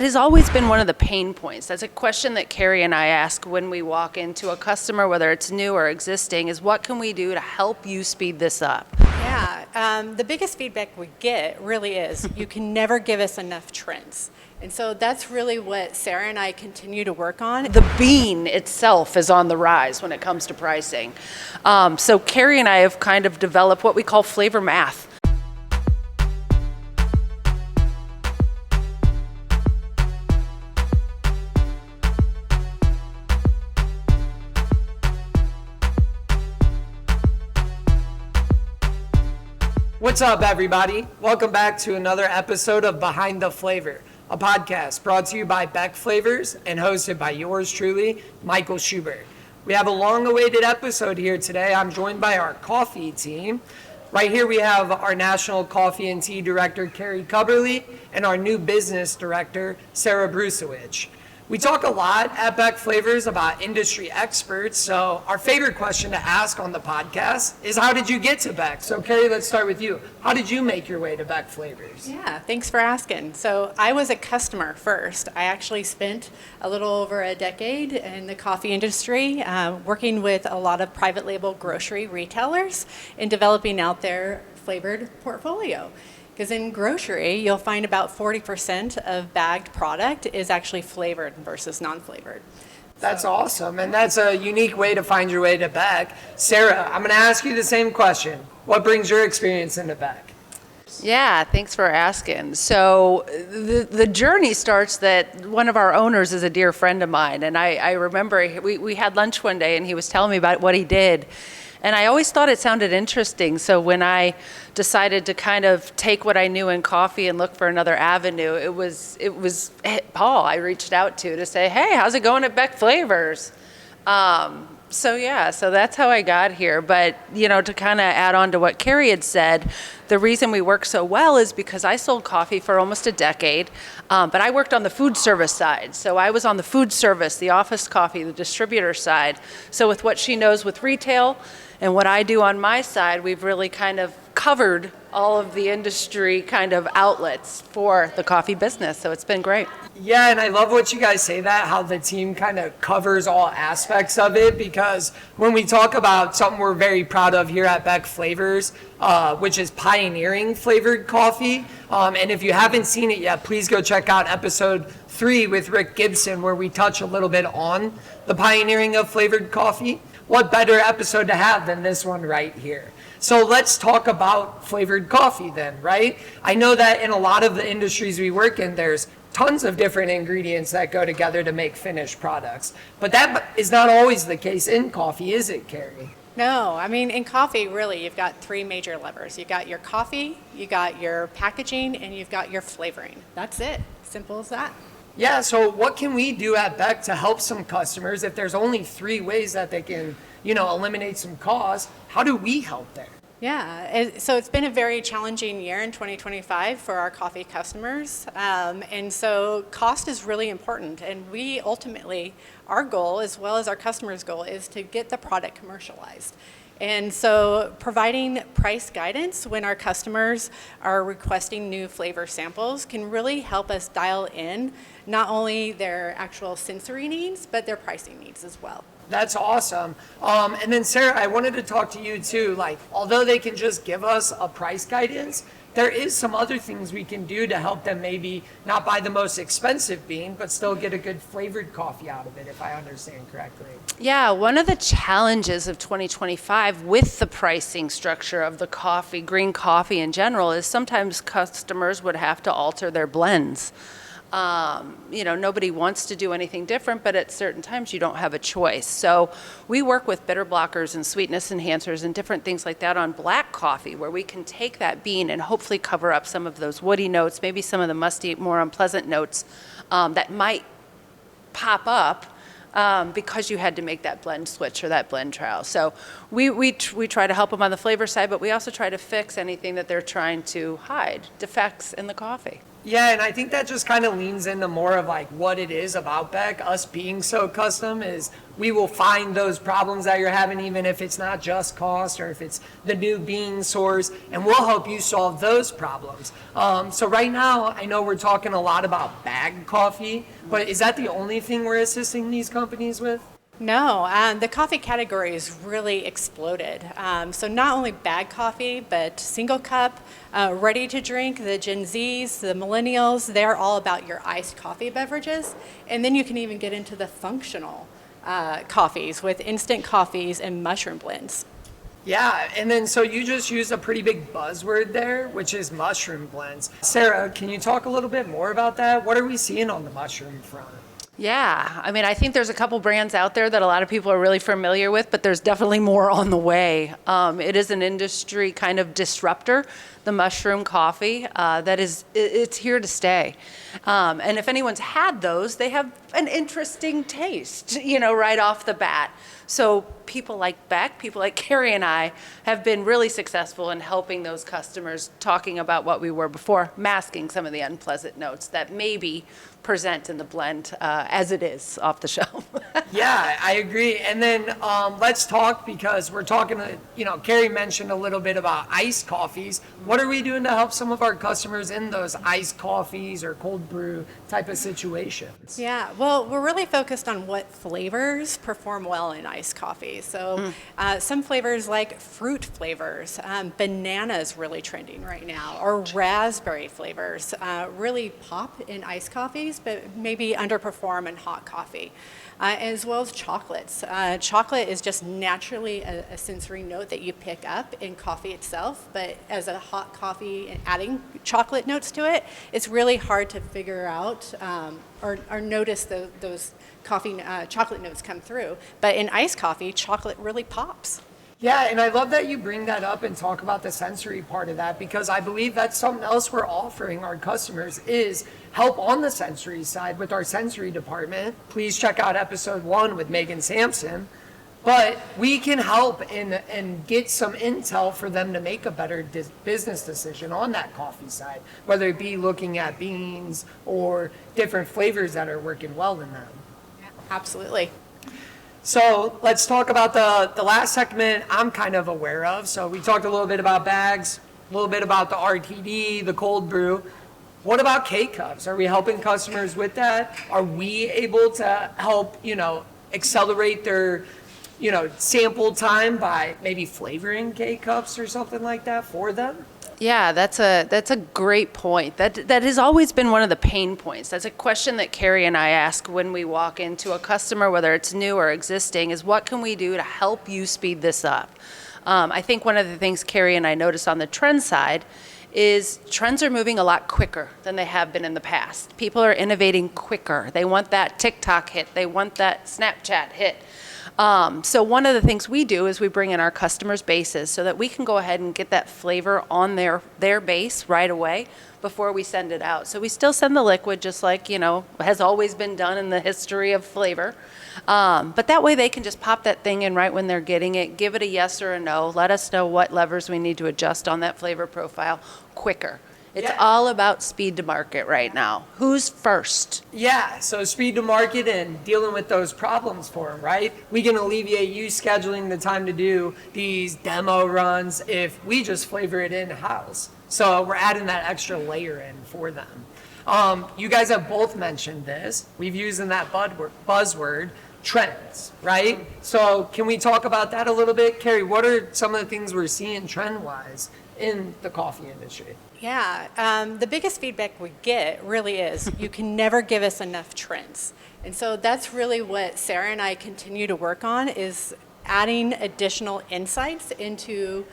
It has always been one of the pain points. That's a question that Carrie and I ask when we walk into a customer, whether it's new or existing, is what can we do to help you speed this up? Yeah, the biggest feedback we get really is you can never give us enough trends. And so that's really what Sarah and I continue to work on. The bean itself is on the rise when it comes to pricing. So Carrie and I have kind of developed what we call flavor math. What's up, everybody? Welcome back to another episode of Behind the Flavor, a podcast brought to you by Beck Flavors and hosted by yours truly, Michael Schubert. We have a long-awaited episode here today. I'm joined by our coffee team. Right here we have our National Coffee and Tea Director, Carrie Cubberley, and our new business director, Sarah Borusiewich. We talk a lot at Beck Flavors about industry experts, so our favorite question to ask on the podcast is, how did you get to Beck? So Carrie, let's start with you. How did you make your way to Beck Flavors? Yeah, thanks for asking. So I was a customer first. I actually spent a little over a decade in the coffee industry, working with a lot of private label grocery retailers and developing out their flavored portfolio. Because in grocery, you'll find about 40% of bagged product is actually flavored versus non-flavored. That's awesome, and that's a unique way to find your way to Beck. Sarah, I'm going to ask you the same question. What brings your experience into Beck? Yeah, thanks for asking. So the journey starts that one of our owners is a dear friend of mine, and I remember we had lunch one day and he was telling me about what he did. And I always thought it sounded interesting. So when I decided to kind of take what I knew in coffee and look for another avenue, it was Paul I reached out to say, hey, how's it going at Beck Flavors? So that's how I got here. But, to kind of add on to what Carrie had said, the reason we work so well is because I sold coffee for almost a decade, but I worked on the food service side. So I was on the food service, the office coffee, the distributor side. So with what she knows with retail and what I do on my side, we've really kind of covered all of the industry kind of outlets for the coffee business. So it's been great. Yeah, and I love what you guys say that, how the team kind of covers all aspects of it, because when we talk about something we're very proud of here at Beck Flavors, which is pioneering flavored coffee, and if you haven't seen it yet, please go check out episode 3 with Rick Gibson, where we touch a little bit on the pioneering of flavored coffee. What better episode to have than this one right here? So let's talk about flavored coffee then, right? I know that in a lot of the industries we work in, there's tons of different ingredients that go together to make finished products. But that is not always the case in coffee, is it, Carrie? No, I mean, in coffee, really, you've got 3 major levers. You've got your coffee, you got your packaging, and you've got your flavoring. That's it. Simple as that. Yeah, so what can we do at Beck to help some customers if there's only 3 ways that they can, eliminate some costs? How do we help there? Yeah, so it's been a very challenging year in 2025 for our coffee customers. And so cost is really important. And we ultimately, our goal, as well as our customers' goal, is to get the product commercialized. And so providing price guidance when our customers are requesting new flavor samples can really help us dial in not only their actual sensory needs, but their pricing needs as well. That's awesome. And then Sarah, I wanted to talk to you too. Although they can just give us a price guidance, there is some other things we can do to help them maybe not buy the most expensive bean, but still get a good flavored coffee out of it, if I understand correctly. Yeah, one of the challenges of 2025 with the pricing structure of the coffee, green coffee in general, is sometimes customers would have to alter their blends. Nobody wants to do anything different, but at certain times you don't have a choice. So we work with bitter blockers and sweetness enhancers and different things like that on black coffee, where we can take that bean and hopefully cover up some of those woody notes, maybe some of the musty, more unpleasant notes that might pop up because you had to make that blend switch or that blend trial. So we try to help them on the flavor side, but we also try to fix anything that they're trying to hide, defects in the coffee. Yeah, and I think that just kind of leans into more of like what it is about Beck, us being so custom, is we will find those problems that you're having, even if it's not just cost or if it's the new bean source, and we'll help you solve those problems. So right now, I know we're talking a lot about bag coffee, but is that the only thing we're assisting these companies with? No, the coffee category has really exploded. So not only bag coffee, but single cup, ready to drink, the Gen Zs, the millennials, they're all about your iced coffee beverages. And then you can even get into the functional coffees with instant coffees and mushroom blends. Yeah, and then so you just used a pretty big buzzword there, which is mushroom blends. Sarah, can you talk a little bit more about that? What are we seeing on the mushroom front? Yeah, I mean, I think there's a couple brands out there that a lot of people are really familiar with, but there's definitely more on the way. It is an industry kind of disruptor, the mushroom coffee, it's here to stay. And if anyone's had those, they have an interesting taste, right off the bat. So people like Beck, people like Carrie and I have been really successful in helping those customers talking about what we were before, masking some of the unpleasant notes that maybe present in the blend as it is off the shelf. Yeah, I agree. And then let's talk, because we're talking, Carrie mentioned a little bit about iced coffees. What are we doing to help some of our customers in those iced coffees or cold brew type of situations? Yeah, well, we're really focused on what flavors perform well in iced coffee. So some flavors like fruit flavors, banana is really trending right now, or raspberry flavors really pop in iced coffees, but maybe underperform in hot coffee. As well as chocolates. Chocolate is just naturally a sensory note that you pick up in coffee itself, but as a hot coffee and adding chocolate notes to it, it's really hard to figure out or notice those chocolate notes come through. But in iced coffee, chocolate really pops. Yeah, and I love that you bring that up and talk about the sensory part of that, because I believe that's something else we're offering our customers is help on the sensory side with our sensory department. Please check out episode 1 with Megan Sampson. But we can help and get some intel for them to make a better business decision on that coffee side, whether it be looking at beans or different flavors that are working well in them. Absolutely. So let's talk about the last segment I'm kind of aware of. So we talked a little bit about bags, a little bit about the RTD, the cold brew. What about K-Cups? Are we helping customers with that? Are we able to help, accelerate their, sample time by maybe flavoring K-Cups or something like that for them? Yeah, that's a great point. That has always been one of the pain points. That's a question that Carrie and I ask when we walk into a customer, whether it's new or existing, is what can we do to help you speed this up? I think one of the things Carrie and I noticed on the trend side is trends are moving a lot quicker than they have been in the past. People are innovating quicker. They want that TikTok hit. They want that Snapchat hit. So one of the things we do is we bring in our customers' bases so that we can go ahead and get that flavor on their base right away before we send it out. So we still send the liquid just like, has always been done in the history of flavor. But that way they can just pop that thing in right when they're getting it, give it a yes or a no, let us know what levers we need to adjust on that flavor profile quicker. It's all about speed to market right now. Who's first? Yeah, so speed to market and dealing with those problems for them, right? We can alleviate you scheduling the time to do these demo runs if we just flavor it in-house. So we're adding that extra layer in for them. You guys have both mentioned this. We've used in that buzzword, trends, right? So can we talk about that a little bit? Carrie, what are some of the things we're seeing trend-wise in the coffee industry? Yeah, the biggest feedback we get really is you can never give us enough trends. And so that's really what Sarah and I continue to work on, is adding additional insights into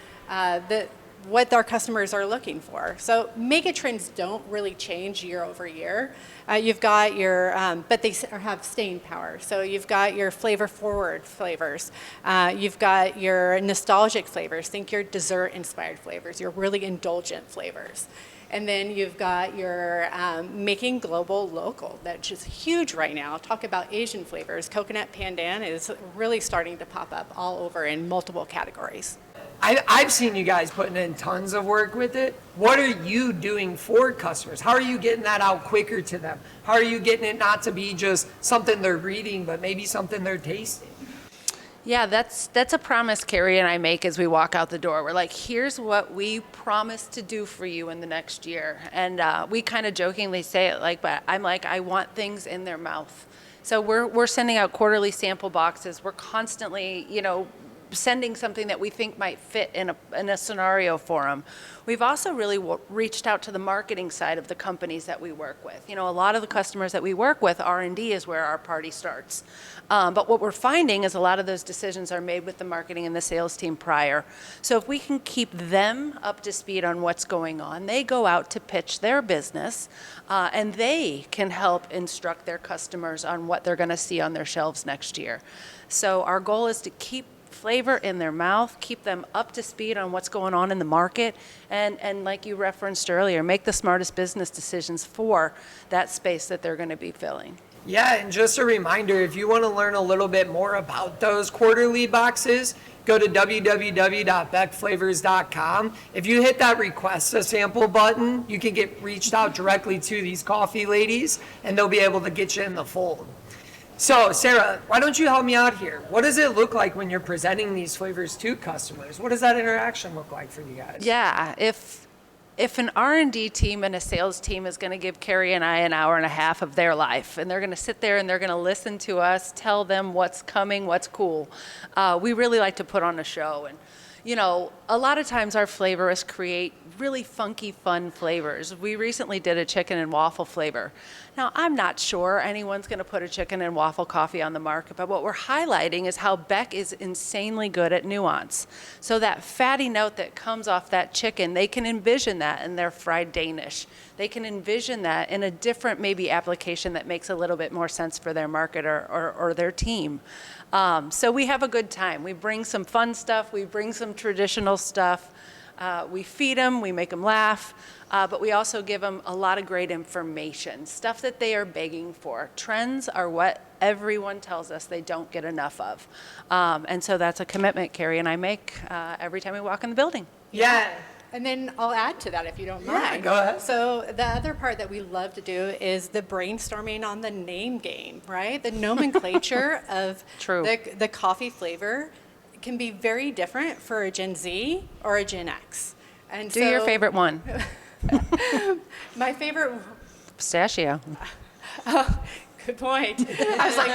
what our customers are looking for. So mega trends don't really change year over year. You've got your, but they have staying power. So you've got your flavor forward flavors. You've got your nostalgic flavors. Think your dessert inspired flavors, your really indulgent flavors. And then you've got your making global local, that's just huge right now. Talk about Asian flavors. Coconut pandan is really starting to pop up all over in multiple categories. I've seen you guys putting in tons of work with it. What are you doing for customers? How are you getting that out quicker to them? How are you getting it not to be just something they're reading, but maybe something they're tasting? Yeah, that's a promise Carrie and I make as we walk out the door. We're like, here's what we promise to do for you in the next year. And we kind of jokingly say it like, but I'm like, I want things in their mouth. So we're sending out quarterly sample boxes. We're constantly, sending something that we think might fit in a scenario for them. We've also really reached out to the marketing side of the companies that we work with. A lot of the customers that we work with, R&D is where our party starts. But what we're finding is a lot of those decisions are made with the marketing and the sales team prior. So if we can keep them up to speed on what's going on, they go out to pitch their business, and they can help instruct their customers on what they're going to see on their shelves next year. So our goal is to keep flavor in their mouth, keep them up to speed on what's going on in the market, and like you referenced earlier, make the smartest business decisions for that space that they're going to be filling. Yeah, and just a reminder, if you want to learn a little bit more about those quarterly boxes, go to www.beckflavors.com. If you hit that request a sample button, you can get reached out directly to these coffee ladies, and they'll be able to get you in the fold. So, Sarah, why don't you help me out here? What does it look like when you're presenting these flavors to customers? What does that interaction look like for you guys? Yeah, if an R&D team and a sales team is going to give Carrie and I an hour and a half of their life, and they're going to sit there and they're going to listen to us, tell them what's coming, what's cool, we really like to put on a show. And a lot of times our flavorists create really funky, fun flavors. We recently did a chicken and waffle flavor. Now, I'm not sure anyone's going to put a chicken and waffle coffee on the market, but what we're highlighting is how Beck is insanely good at nuance. So that fatty note that comes off that chicken, they can envision that in their fried Danish. They can envision that in a different maybe application that makes a little bit more sense for their market or their team. So we have a good time. We bring some fun stuff. We bring some traditional stuff. We feed them. We make them laugh. But we also give them a lot of great information, stuff that they are begging for. Trends are what everyone tells us they don't get enough of. And so that's a commitment Carrie and I make every time we walk in the building. Yeah. And then I'll add to that if you don't mind. Yeah, go ahead. So the other part that we love to do is the brainstorming on the name game, right? The nomenclature of the coffee flavor can be very different for a Gen Z or a Gen X. And Do your favorite one. My favorite... Pistachio. Oh, good point. I was like,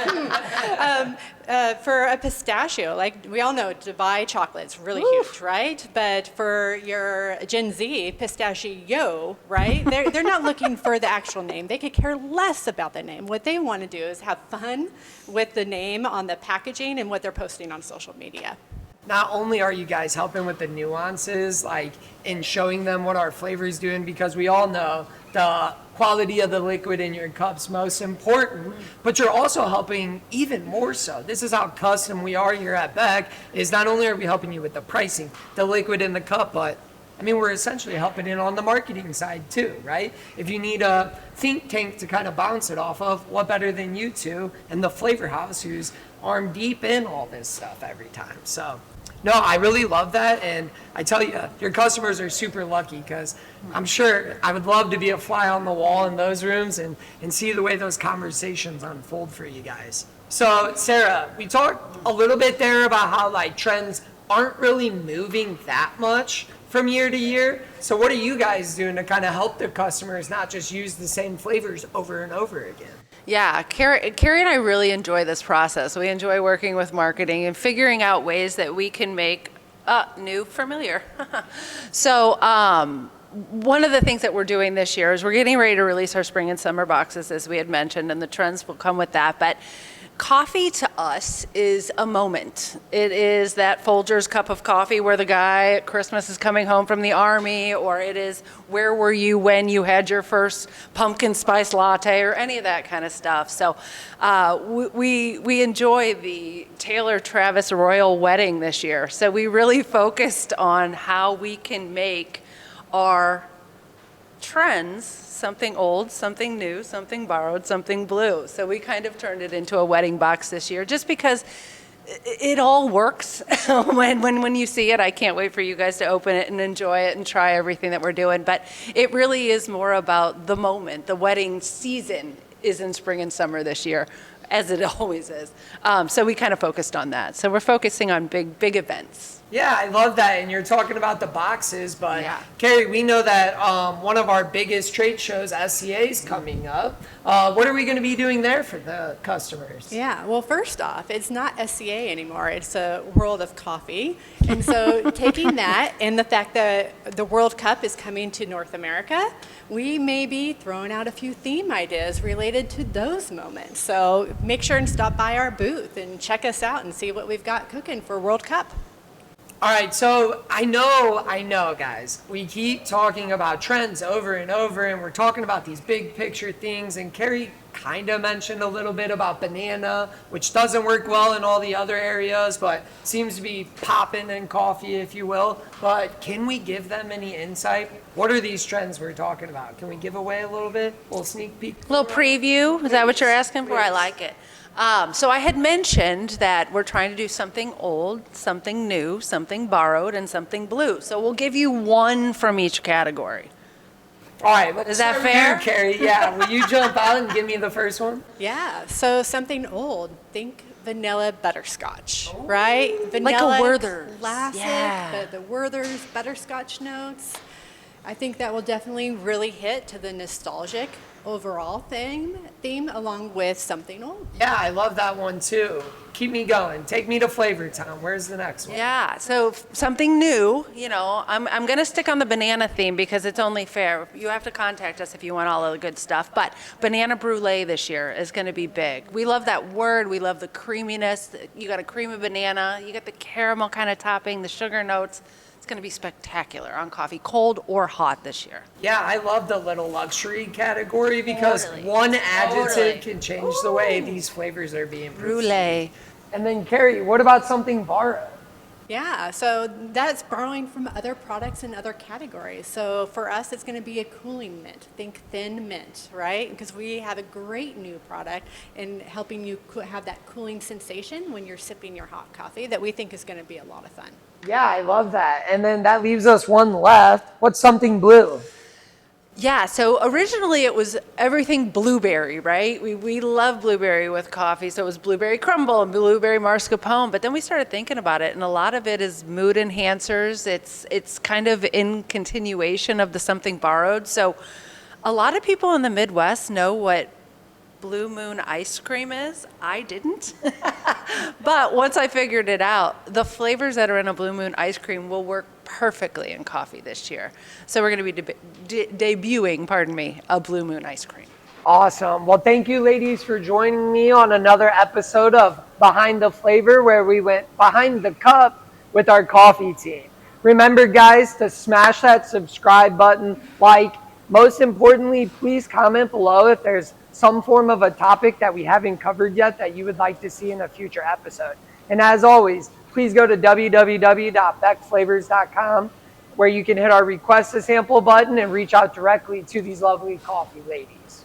for a pistachio, like we all know Dubai chocolate's really huge, right? But for your Gen Z, pistachio, right? They're not looking for the actual name. They could care less about the name. What they want to do is have fun with the name on the packaging and what they're posting on social media. Not only are you guys helping with the nuances, like in showing them what our flavor is doing, because we all know the quality of the liquid in your cup's most important, but you're also helping even more so. This is how custom we are here at Beck, is not only are we helping you with the pricing, the liquid in the cup, but we're essentially helping it on the marketing side too, right? If you need a think tank to kind of bounce it off of, what better than you two and the flavor house who's arm deep in all this stuff every time. So no, I really love that, and I tell you, your customers are super lucky, because I'm sure I would love to be a fly on the wall in those rooms and see the way those conversations unfold for you guys. So Sarah, we talked a little bit there about how trends aren't really moving that much from year to year. So what are you guys doing to kind of help the customers not just use the same flavors over and over again? Yeah, Carrie and I really enjoy this process. We enjoy working with marketing and figuring out ways that we can make new familiar. So one of the things that we're doing this year is we're getting ready to release our spring and summer boxes, as we had mentioned, and the trends will come with that. But coffee to us is a moment. It is that Folgers cup of coffee where the guy at Christmas is coming home from the army, or it is where were you when you had your first pumpkin spice latte, or any of that kind of stuff. So we enjoy the Taylor Travis Royal Wedding this year. So we really focused on how we can make our trends something old, something new, something borrowed, something blue. So we kind of turned it into a wedding box this year, just because it all works. when you see it, I can't wait for you guys to open it and enjoy it and try everything that we're doing. But it really is more about the moment. The wedding season is in spring and summer this year, as it always is. So we kind of focused on that. So we're focusing on big events. Yeah, I love that. And you're talking about the boxes, but Yeah. Carrie, we know that one of our biggest trade shows, SCA, is coming up. What are we going to be doing there for the customers? Yeah, well, first off, it's not SCA anymore. It's a World of Coffee. And so taking that and the fact that the World Cup is coming to North America, we may be throwing out a few theme ideas related to those moments. So make sure and stop by our booth and check us out and see what we've got cooking for World Cup. All right, so I know, guys, we keep talking about trends over and over, and we're talking about these big picture things, and Carrie kind of mentioned a little bit about banana, which doesn't work well in all the other areas, but seems to be popping in coffee, if you will. But can we give them any insight? What are these trends we're talking about? Can we give away a little bit? A little sneak peek? A little preview, is that what you're asking for? I Please. like it. So I had mentioned that we're trying to do something old, something new, something borrowed, and something blue. So we'll give you one from each category. All right, let's Is that start with fair? you, Carrie. Yeah, will you jump out and give me the first one? Yeah, so something old. Think vanilla butterscotch, right? Vanilla Werther's. Classic, Yeah. the Werther's butterscotch notes. I think that will definitely really hit to the nostalgic overall theme along with something old. Yeah, I love that one too. Keep me going. Take me to Flavor Town. Where's the next one? Yeah, so something new, I'm going to stick on the banana theme because it's only fair. You have to contact us if you want all of the good stuff. But banana brulee this year is going to be big. We love that word. We love the creaminess. You got a creamy banana. You got the caramel kind of topping, the sugar notes. It's going to be spectacular on coffee, cold or hot this year. Yeah, I love the little luxury category because Totally. one adjective Totally. can change the way these flavors are being produced. Brulee. And then Carrie, what about something borrowed? Yeah, so that's borrowing from other products in other categories. So for us, it's going to be a cooling mint. Think thin mint, right? Because we have a great new product in helping you have that cooling sensation when you're sipping your hot coffee that we think is going to be a lot of fun. Yeah, I love that. And then that leaves us one left. What's something blue? Yeah, so originally it was everything blueberry, right? We love blueberry with coffee, so it was blueberry crumble and blueberry mascarpone. But then we started thinking about it, and a lot of it is mood enhancers. It's kind of in continuation of the something borrowed. So a lot of people in the Midwest know what Blue Moon ice cream is. I didn't. But once I figured it out, the flavors that are in a Blue Moon ice cream will work perfectly in coffee this year. So we're going to be debuting, a Blue Moon ice cream. Awesome. Well, thank you, ladies, for joining me on another episode of Behind the Flavor, where we went behind the cup with our coffee team. Remember, guys, to smash that subscribe button, most importantly, please comment below if there's some form of a topic that we haven't covered yet that you would like to see in a future episode. And as always, please go to www.beckflavors.com where you can hit our request a sample button and reach out directly to these lovely coffee ladies.